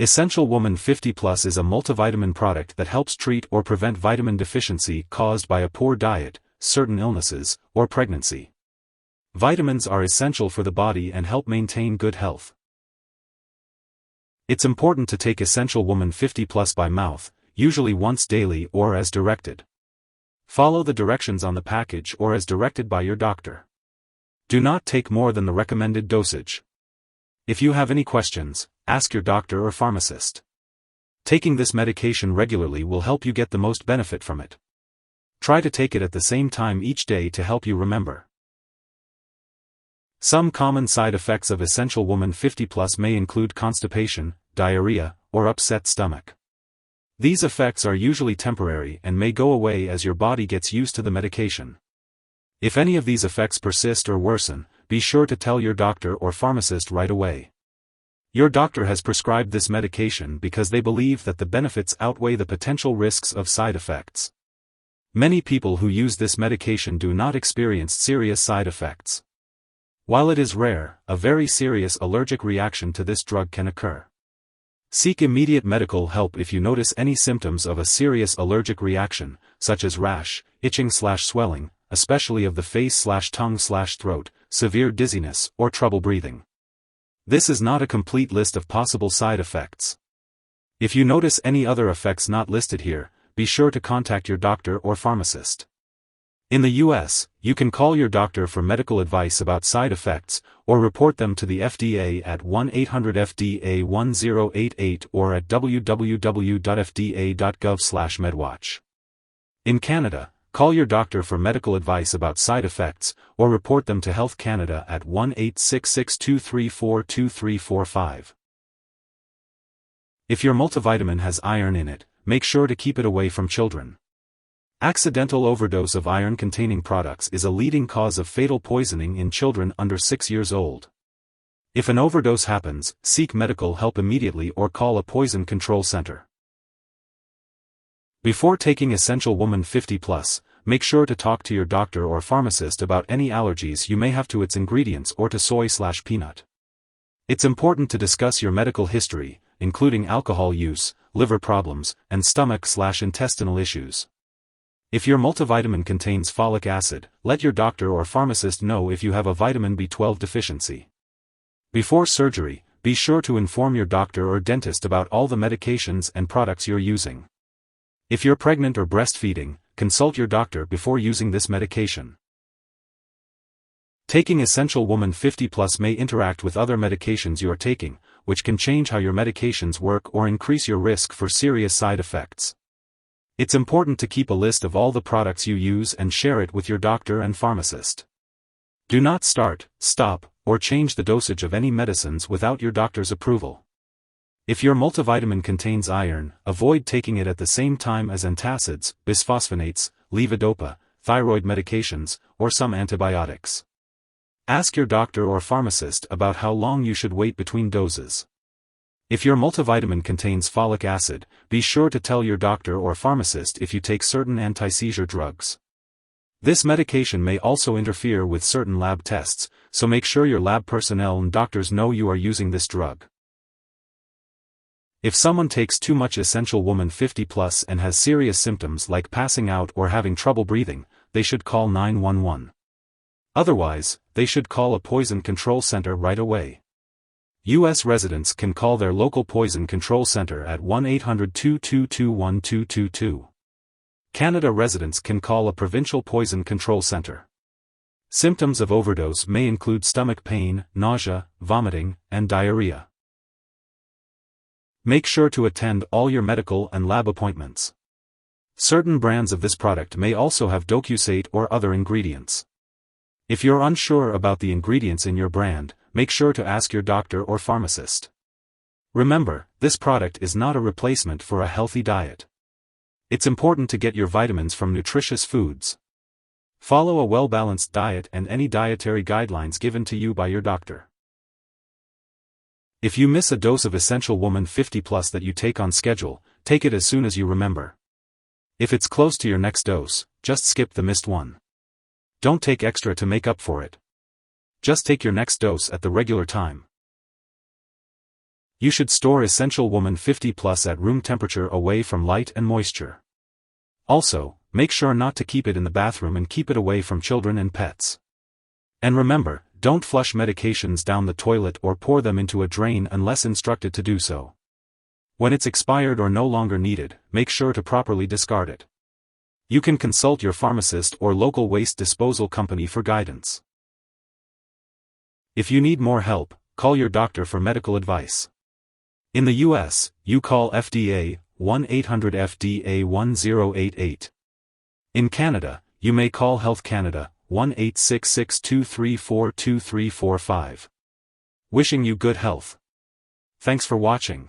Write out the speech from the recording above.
Essential Woman 50 Plus is a multivitamin product that helps treat or prevent vitamin deficiency caused by a poor diet, certain illnesses, or pregnancy. Vitamins are essential for the body and help maintain good health. It's important to take Essential Woman 50 Plus by mouth, usually once daily or as directed. Follow the directions on the package or as directed by your doctor. Do not take more than the recommended dosage. If you have any questions, ask your doctor or pharmacist. Taking this medication regularly will help you get the most benefit from it. Try to take it at the same time each day to help you remember. Some common side effects of Essential Woman 50 Plus may include constipation, diarrhea, or upset stomach. These effects are usually temporary and may go away as your body gets used to the medication. If any of these effects persist or worsen, be sure to tell your doctor or pharmacist right away. Your doctor has prescribed this medication because they believe that the benefits outweigh the potential risks of side effects. Many people who use this medication do not experience serious side effects. While it is rare, a very serious allergic reaction to this drug can occur. Seek immediate medical help if you notice any symptoms of a serious allergic reaction, such as rash, itching/swelling, especially of the face/tongue/throat, severe dizziness, or trouble breathing. This is not a complete list of possible side effects. If you notice any other effects not listed here, be sure to contact your doctor or pharmacist. In the US, you can call your doctor for medical advice about side effects, or report them to the FDA at 1-800-FDA-1088 or at www.fda.gov/medwatch. In Canada, call your doctor for medical advice about side effects, or report them to Health Canada at 1-866-234-2345. If your multivitamin has iron in it, make sure to keep it away from children. Accidental overdose of iron-containing products is a leading cause of fatal poisoning in children under 6 years old. If an overdose happens, seek medical help immediately or call a poison control center. Before taking Essential Woman 50 Plus, make sure to talk to your doctor or pharmacist about any allergies you may have to its ingredients or to soy/peanut. It's important to discuss your medical history, including alcohol use, liver problems, and stomach/intestinal issues. If your multivitamin contains folic acid, let your doctor or pharmacist know if you have a vitamin B12 deficiency. Before surgery, be sure to inform your doctor or dentist about all the medications and products you're using. If you're pregnant or breastfeeding, consult your doctor before using this medication. Taking Essential Woman 50 Plus may interact with other medications you are taking, which can change how your medications work or increase your risk for serious side effects. It's important to keep a list of all the products you use and share it with your doctor and pharmacist. Do not start, stop, or change the dosage of any medicines without your doctor's approval. If your multivitamin contains iron, avoid taking it at the same time as antacids, bisphosphonates, levodopa, thyroid medications, or some antibiotics. Ask your doctor or pharmacist about how long you should wait between doses. If your multivitamin contains folic acid, be sure to tell your doctor or pharmacist if you take certain anti-seizure drugs. This medication may also interfere with certain lab tests, so make sure your lab personnel and doctors know you are using this drug. If someone takes too much Essential Woman 50 Plus and has serious symptoms like passing out or having trouble breathing, they should call 911. Otherwise, they should call a poison control center right away. U.S. residents can call their local poison control center at 1-800-222-1222. Canada residents can call a provincial poison control center. Symptoms of overdose may include stomach pain, nausea, vomiting, and diarrhea. Make sure to attend all your medical and lab appointments. Certain brands of this product may also have docusate or other ingredients. If you're unsure about the ingredients in your brand, make sure to ask your doctor or pharmacist. Remember, this product is not a replacement for a healthy diet. It's important to get your vitamins from nutritious foods. Follow a well-balanced diet and any dietary guidelines given to you by your doctor. If you miss a dose of Essential Woman 50 Plus that you take on schedule, take it as soon as you remember. If it's close to your next dose, just skip the missed one. Don't take extra to make up for it. Just take your next dose at the regular time. You should store Essential Woman 50 Plus at room temperature away from light and moisture. Also, make sure not to keep it in the bathroom and keep it away from children and pets. And remember, don't flush medications down the toilet or pour them into a drain unless instructed to do so. When it's expired or no longer needed, make sure to properly discard it. You can consult your pharmacist or local waste disposal company for guidance. If you need more help, call your doctor for medical advice. In the US, you call FDA, 1-800-FDA-1088. In Canada, you may call Health Canada, 1-866-234-2345. Wishing you good health. Thanks for watching.